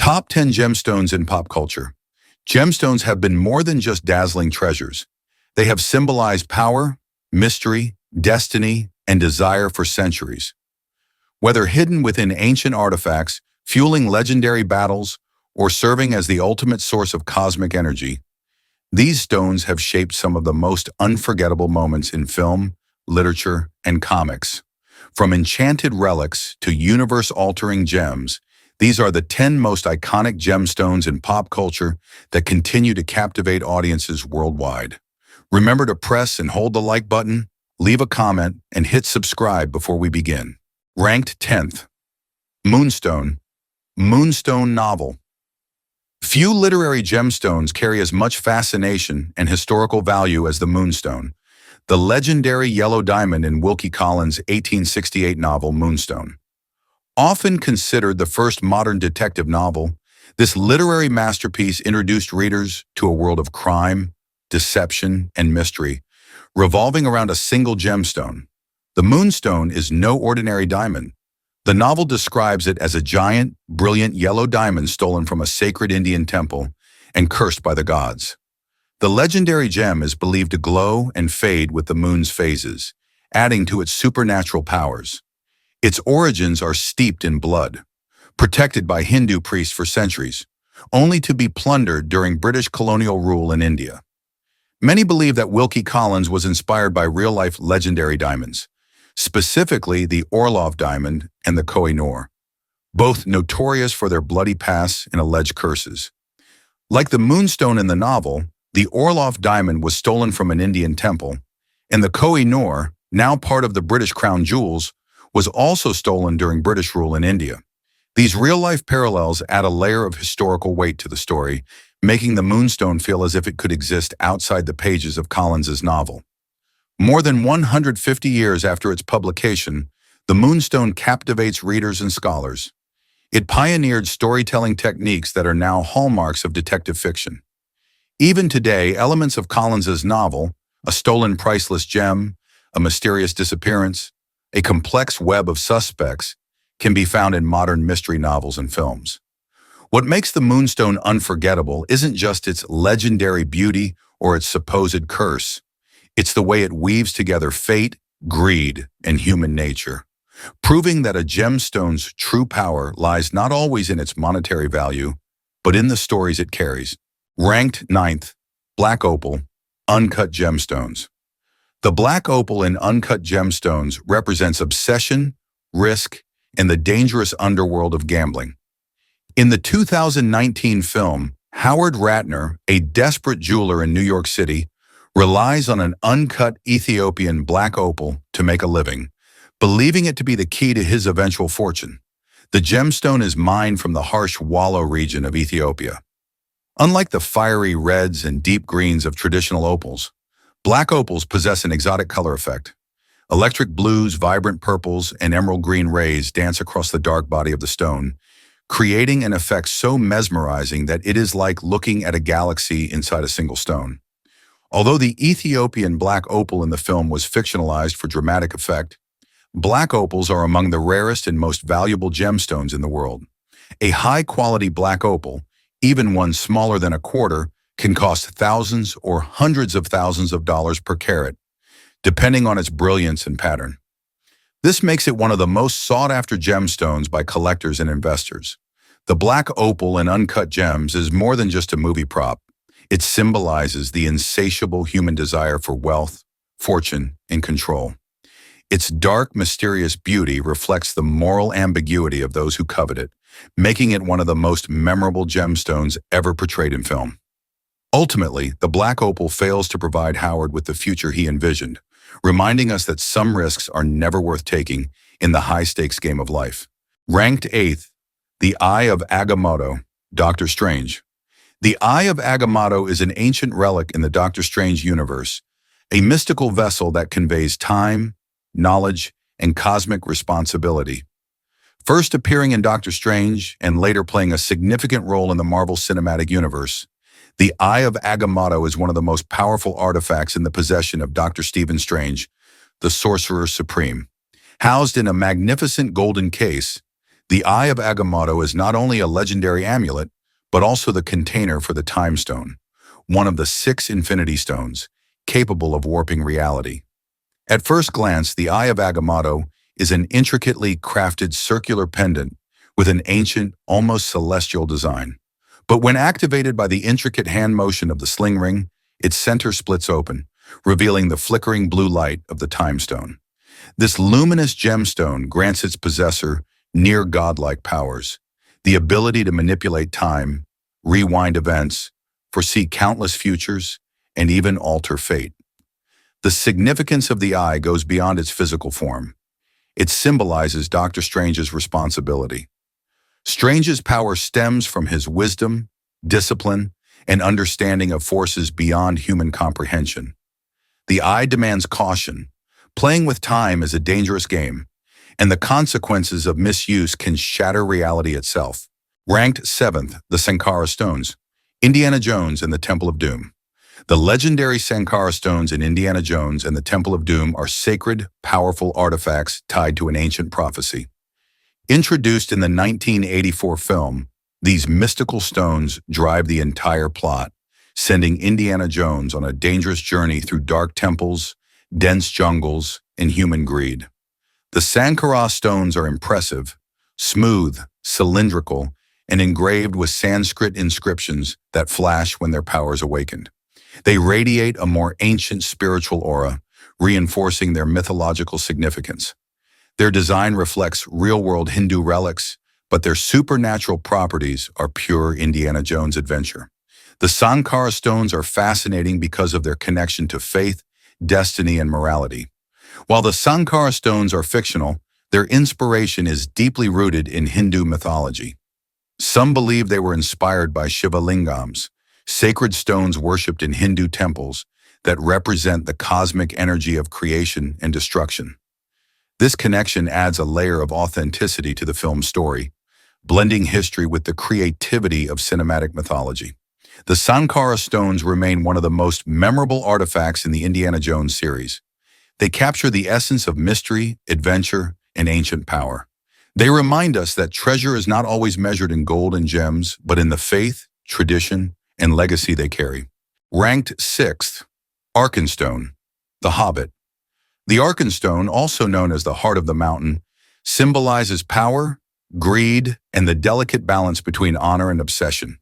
Top 10 Gemstones in Pop Culture. Gemstones have been more than just dazzling treasures. They have symbolized power, mystery, destiny, and desire for centuries. Whether hidden within ancient artifacts, fueling legendary battles, or serving as the ultimate source of cosmic energy, these stones have shaped some of the most unforgettable moments in film, literature, and comics. From enchanted relics to universe-altering gems, these are the 10 most iconic gemstones in pop culture that continue to captivate audiences worldwide. Remember to press and hold the like button, leave a comment, and hit subscribe before we begin. Ranked 10th. Moonstone. Moonstone novel. Few literary gemstones carry as much fascination and historical value as the Moonstone, the legendary yellow diamond in Wilkie Collins' 1868 novel Moonstone. Often considered the first modern detective novel, this literary masterpiece introduced readers to a world of crime, deception, and mystery, revolving around a single gemstone. The Moonstone is no ordinary diamond. The novel describes it as a giant, brilliant yellow diamond stolen from a sacred Indian temple and cursed by the gods. The legendary gem is believed to glow and fade with the moon's phases, adding to its supernatural powers. Its origins are steeped in blood, protected by Hindu priests for centuries, only to be plundered during British colonial rule in India. Many believe that Wilkie Collins was inspired by real-life legendary diamonds, specifically the Orlov diamond and the Koh-i-Noor, both notorious for their bloody past and alleged curses. Like the Moonstone in the novel, the Orlov diamond was stolen from an Indian temple, and the Koh-i-Noor, now part of the British crown jewels, was also stolen during British rule in India. These real-life parallels add a layer of historical weight to the story, making the Moonstone feel as if it could exist outside the pages of Collins's novel. More than 150 years after its publication, the Moonstone captivates readers and scholars. It pioneered storytelling techniques that are now hallmarks of detective fiction. Even today, elements of Collins's novel, a stolen priceless gem, a mysterious disappearance, a complex web of suspects, can be found in modern mystery novels and films. What makes the Moonstone unforgettable isn't just its legendary beauty or its supposed curse. It's the way it weaves together fate, greed, and human nature, proving that a gemstone's true power lies not always in its monetary value, but in the stories it carries. Ranked 9th. Black Opal. Uncut gemstones. The black opal in Uncut Gemstones represents obsession, risk, and the dangerous underworld of gambling. In the 2019 film, Howard Ratner, a desperate jeweler in New York City, relies on an uncut Ethiopian black opal to make a living, believing it to be the key to his eventual fortune. The gemstone is mined from the harsh Wallo region of Ethiopia. Unlike the fiery reds and deep greens of traditional opals, black opals possess an exotic color effect. Electric blues, vibrant purples, and emerald green rays dance across the dark body of the stone, creating an effect so mesmerizing that it is like looking at a galaxy inside a single stone. Although the Ethiopian black opal in the film was fictionalized for dramatic effect, black opals are among the rarest and most valuable gemstones in the world. A high-quality black opal, even one smaller than a quarter, can cost thousands or hundreds of thousands of dollars per carat, depending on its brilliance and pattern. This makes it one of the most sought-after gemstones by collectors and investors. The black opal in Uncut Gems is more than just a movie prop. It symbolizes the insatiable human desire for wealth, fortune, and control. Its dark, mysterious beauty reflects the moral ambiguity of those who covet it, making it one of the most memorable gemstones ever portrayed in film. Ultimately, the black opal fails to provide Howard with the future he envisioned, reminding us that some risks are never worth taking in the high-stakes game of life. Ranked 8th. The Eye of Agamotto. Doctor Strange. The Eye of Agamotto is an ancient relic in the Doctor Strange universe, a mystical vessel that conveys time, knowledge, and cosmic responsibility. First appearing in Doctor Strange and later playing a significant role in the Marvel Cinematic Universe, the Eye of Agamotto is one of the most powerful artifacts in the possession of Dr. Stephen Strange, the Sorcerer Supreme. Housed in a magnificent golden case, The Eye of Agamotto is not only a legendary amulet, but also the container for the Time Stone, one of the 6 Infinity Stones, capable of warping reality. At first glance, the Eye of Agamotto is an intricately crafted circular pendant with an ancient, almost celestial design. But when activated by the intricate hand motion of the sling ring, its center splits open, revealing the flickering blue light of the Time Stone. This luminous gemstone grants its possessor near godlike powers, the ability to manipulate time, rewind events, foresee countless futures, and even alter fate. The significance of the eye goes beyond its physical form. It symbolizes Doctor Strange's responsibility. Strange's power stems from his wisdom, discipline, and understanding of forces beyond human comprehension. The eye demands caution. Playing with time is a dangerous game, and the consequences of misuse can shatter reality itself. Ranked 7th, the Sankara Stones, Indiana Jones and the Temple of Doom. The legendary Sankara Stones in Indiana Jones and the Temple of Doom are sacred, powerful artifacts tied to an ancient prophecy. Introduced in the 1984 film, these mystical stones drive the entire plot, sending Indiana Jones on a dangerous journey through dark temples, dense jungles, and human greed. The Sankara stones are impressive, smooth, cylindrical, and engraved with Sanskrit inscriptions that flash when their power is awakened. They radiate a more ancient spiritual aura, reinforcing their mythological significance. Their design reflects real-world Hindu relics, but their supernatural properties are pure Indiana Jones adventure. The Sankara stones are fascinating because of their connection to faith, destiny, and morality. While the Sankara stones are fictional, their inspiration is deeply rooted in Hindu mythology. Some believe they were inspired by Shiva lingams, sacred stones worshipped in Hindu temples that represent the cosmic energy of creation and destruction. This connection adds a layer of authenticity to the film's story, blending history with the creativity of cinematic mythology. The Sankara stones remain one of the most memorable artifacts in the Indiana Jones series. They capture the essence of mystery, adventure, and ancient power. They remind us that treasure is not always measured in gold and gems, but in the faith, tradition, and legacy they carry. Ranked 6th, Arkenstone, the Hobbit. The Arkenstone, also known as the Heart of the Mountain, symbolizes power, greed, and the delicate balance between honor and obsession.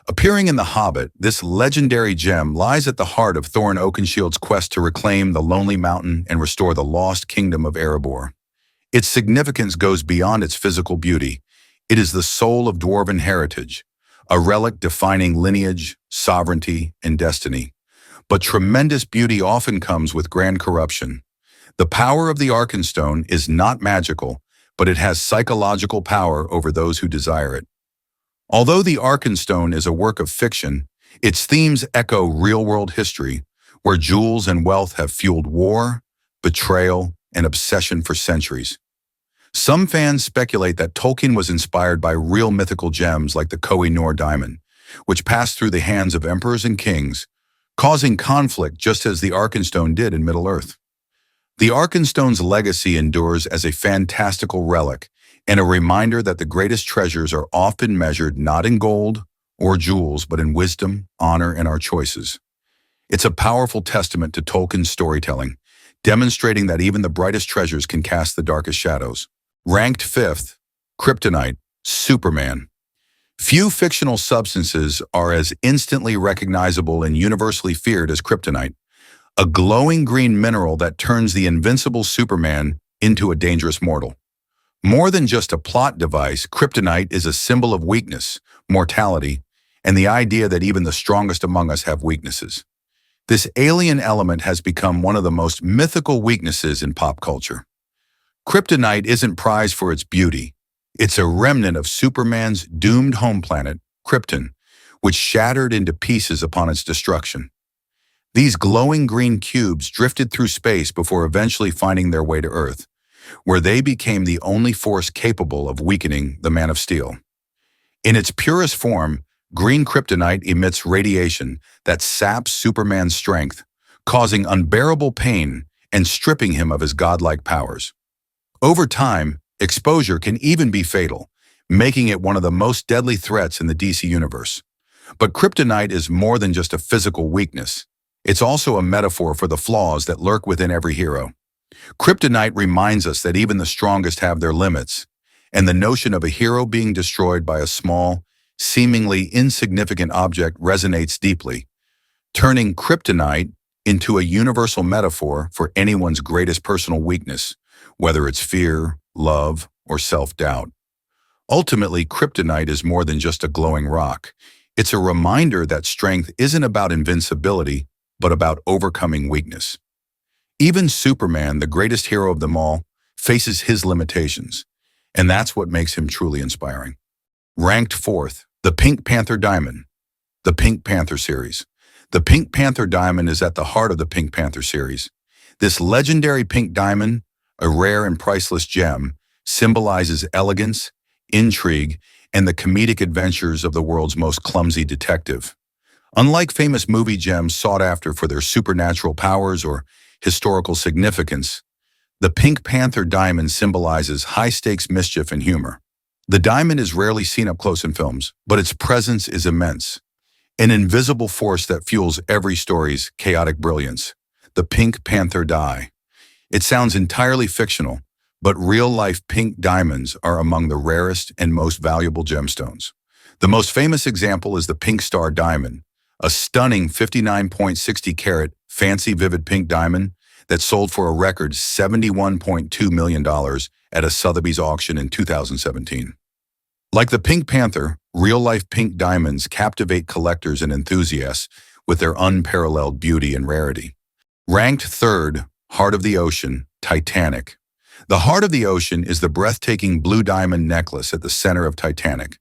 Appearing in The Hobbit, this legendary gem lies at the heart of Thorin Oakenshield's quest to reclaim the Lonely Mountain and restore the lost kingdom of Erebor. Its significance goes beyond its physical beauty. It is the soul of dwarven heritage, a relic defining lineage, sovereignty, and destiny. But tremendous beauty often comes with grand corruption. The power of the Arkenstone is not magical, but it has psychological power over those who desire it. Although the Arkenstone is a work of fiction, its themes echo real-world history, where jewels and wealth have fueled war, betrayal, and obsession for centuries. Some fans speculate that Tolkien was inspired by real mythical gems like the Koh-i-Noor diamond, which passed through the hands of emperors and kings, causing conflict just as the Arkenstone did in Middle-earth. The Arkenstone's legacy endures as a fantastical relic and a reminder that the greatest treasures are often measured not in gold or jewels, but in wisdom, honor, and our choices. It's a powerful testament to Tolkien's storytelling, demonstrating that even the brightest treasures can cast the darkest shadows. Ranked 5th, Kryptonite, Superman. Few fictional substances are as instantly recognizable and universally feared as kryptonite, a glowing green mineral that turns the invincible Superman into a dangerous mortal. More than just a plot device, kryptonite is a symbol of weakness, mortality, and the idea that even the strongest among us have weaknesses. This alien element has become one of the most mythical weaknesses in pop culture. Kryptonite isn't prized for its beauty. It's a remnant of Superman's doomed home planet, Krypton, which shattered into pieces upon its destruction. These glowing green cubes drifted through space before eventually finding their way to Earth, where they became the only force capable of weakening the Man of Steel. In its purest form, green kryptonite emits radiation that saps Superman's strength, causing unbearable pain and stripping him of his godlike powers. Over time, Exposure can even be fatal, making it one of the most deadly threats in the DC universe. But kryptonite is more than just a physical weakness. It's also a metaphor for the flaws that lurk within every hero. Kryptonite reminds us that even the strongest have their limits, and the notion of a hero being destroyed by a small, seemingly insignificant object resonates deeply, turning kryptonite into a universal metaphor for anyone's greatest personal weakness, whether it's fear, love, or self-doubt. Ultimately, kryptonite is more than just a glowing rock. It's a reminder that strength isn't about invincibility, but about overcoming weakness. Even Superman, the greatest hero of them all, faces his limitations, and that's what makes him truly inspiring. Ranked fourth, the Pink Panther Diamond, the Pink Panther series. The Pink Panther Diamond is at the heart of the Pink Panther series. This legendary pink diamond, a rare and priceless gem, symbolizes elegance, intrigue, and the comedic adventures of the world's most clumsy detective. Unlike famous movie gems sought after for their supernatural powers or historical significance, the Pink Panther diamond symbolizes high-stakes mischief and humor. The diamond is rarely seen up close in films, but its presence is immense. An invisible force that fuels every story's chaotic brilliance. The Pink Panther die. It sounds entirely fictional, but real-life pink diamonds are among the rarest and most valuable gemstones. The most famous example is the Pink Star Diamond, a stunning 59.60 carat, fancy vivid pink diamond that sold for a record $71.2 million at a Sotheby's auction in 2017. Like the Pink Panther, real-life pink diamonds captivate collectors and enthusiasts with their unparalleled beauty and rarity. Ranked third, Heart of the Ocean, Titanic. The Heart of the Ocean is the breathtaking blue diamond necklace at the center of Titanic.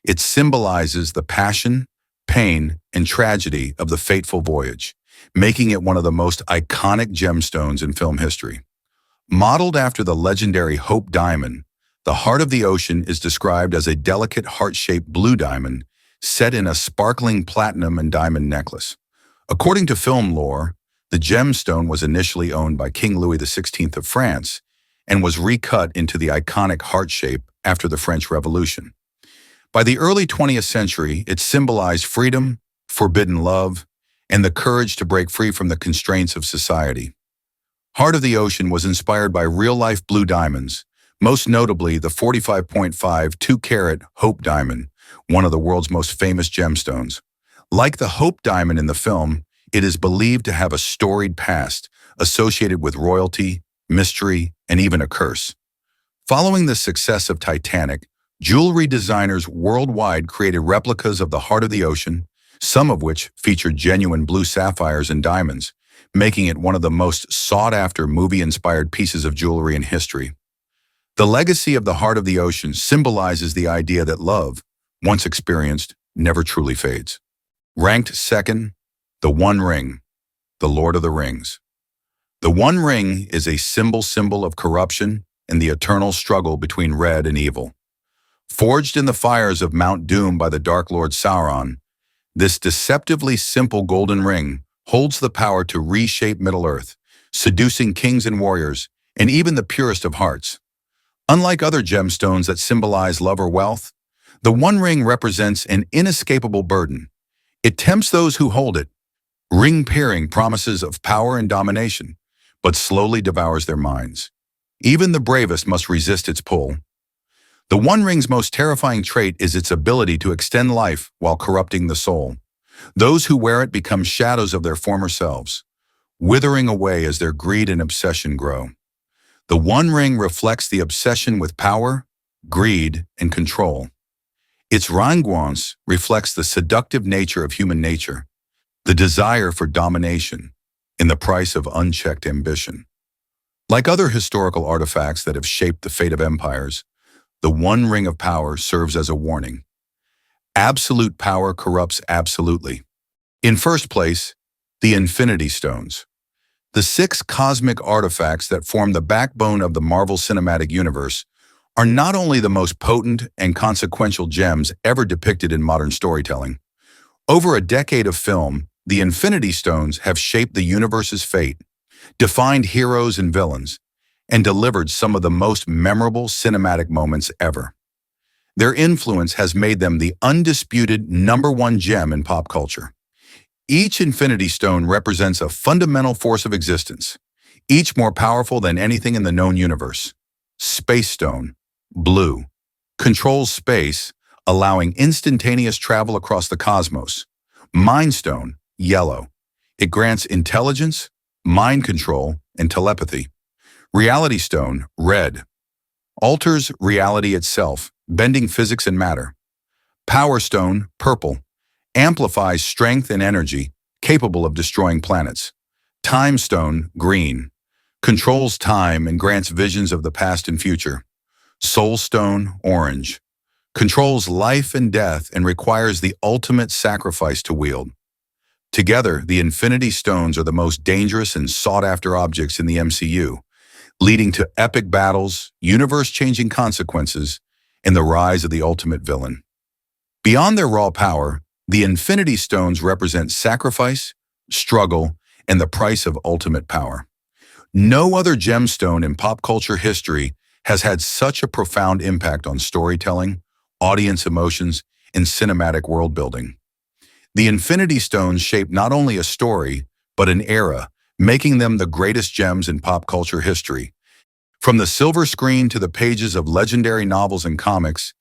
It symbolizes the passion, pain, and tragedy of the fateful voyage, making it one of the most iconic gemstones in film history. Modeled after the legendary Hope Diamond, the Heart of the Ocean is described as a delicate heart-shaped blue diamond set in a sparkling platinum and diamond necklace. According to film lore, the gemstone was initially owned by King Louis XVI of France and was recut into the iconic heart shape after the French Revolution. By the early 20th century, it symbolized freedom, forbidden love, and the courage to break free from the constraints of society. Heart of the Ocean was inspired by real-life blue diamonds, most notably the 45.5 2-carat Hope Diamond, one of the world's most famous gemstones. Like the Hope Diamond in the film, it is believed to have a storied past associated with royalty, mystery, and even a curse. Following the success of Titanic, jewelry designers worldwide created replicas of the Heart of the Ocean, some of which featured genuine blue sapphires and diamonds, making it one of the most sought-after movie-inspired pieces of jewelry in history. The legacy of the Heart of the Ocean symbolizes the idea that love, once experienced, never truly fades. Ranked second, the One Ring, the Lord of the Rings. The One Ring is a symbol of corruption and the eternal struggle between red and evil. Forged in the fires of Mount Doom by the Dark Lord Sauron, this deceptively simple golden ring holds the power to reshape Middle-earth, seducing kings and warriors, and even the purest of hearts. Unlike other gemstones that symbolize love or wealth, the One Ring represents an inescapable burden. It tempts those who hold it, ring-peering promises of power and domination, but slowly devours their minds. Even the bravest must resist its pull. The One Ring's most terrifying trait is its ability to extend life while corrupting the soul. Those who wear it become shadows of their former selves, withering away as their greed and obsession grow. The One Ring reflects the obsession with power, greed, and control. Its rengeance reflects the seductive nature of human nature, the desire for domination, in the price of unchecked ambition. Like other historical artifacts that have shaped the fate of empires, the One Ring of Power serves as a warning. Absolute power corrupts absolutely. In first place, the Infinity Stones. The 6 cosmic artifacts that form the backbone of the Marvel Cinematic Universe are not only the most potent and consequential gems ever depicted in modern storytelling. Over a decade of film, the Infinity Stones have shaped the universe's fate, defined heroes and villains, and delivered some of the most memorable cinematic moments ever. Their influence has made them the undisputed #1 gem in pop culture. Each Infinity Stone represents a fundamental force of existence, each more powerful than anything in the known universe. Space Stone, blue, controls space, allowing instantaneous travel across the cosmos. Mind Stone, yellow. It grants intelligence, mind control, and telepathy. Reality Stone, red. Alters reality itself, bending physics and matter. Power Stone, purple. Amplifies strength and energy, capable of destroying planets. Time Stone, green. Controls time and grants visions of the past and future. Soul Stone, orange. Controls life and death and requires the ultimate sacrifice to wield. Together, the Infinity Stones are the most dangerous and sought-after objects in the MCU, leading to epic battles, universe-changing consequences, and the rise of the ultimate villain. Beyond their raw power, the Infinity Stones represent sacrifice, struggle, and the price of ultimate power. No other gemstone in pop culture history has had such a profound impact on storytelling, audience emotions, and cinematic world-building. The Infinity Stones shape not only a story, but an era, making them the greatest gems in pop culture history. From the silver screen to the pages of legendary novels and comics,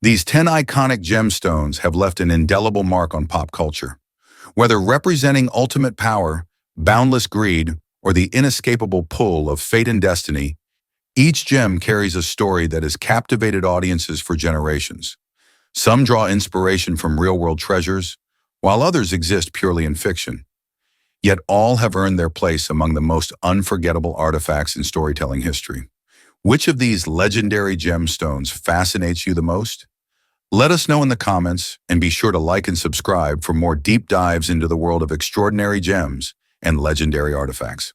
these 10 iconic gemstones have left an indelible mark on pop culture. Whether representing ultimate power, boundless greed, or the inescapable pull of fate and destiny, each gem carries a story that has captivated audiences for generations. Some draw inspiration from real-world treasures, while others exist purely in fiction. Yet all have earned their place among the most unforgettable artifacts in storytelling history. Which of these legendary gemstones fascinates you the most? Let us know in the comments, and be sure to like and subscribe for more deep dives into the world of extraordinary gems and legendary artifacts.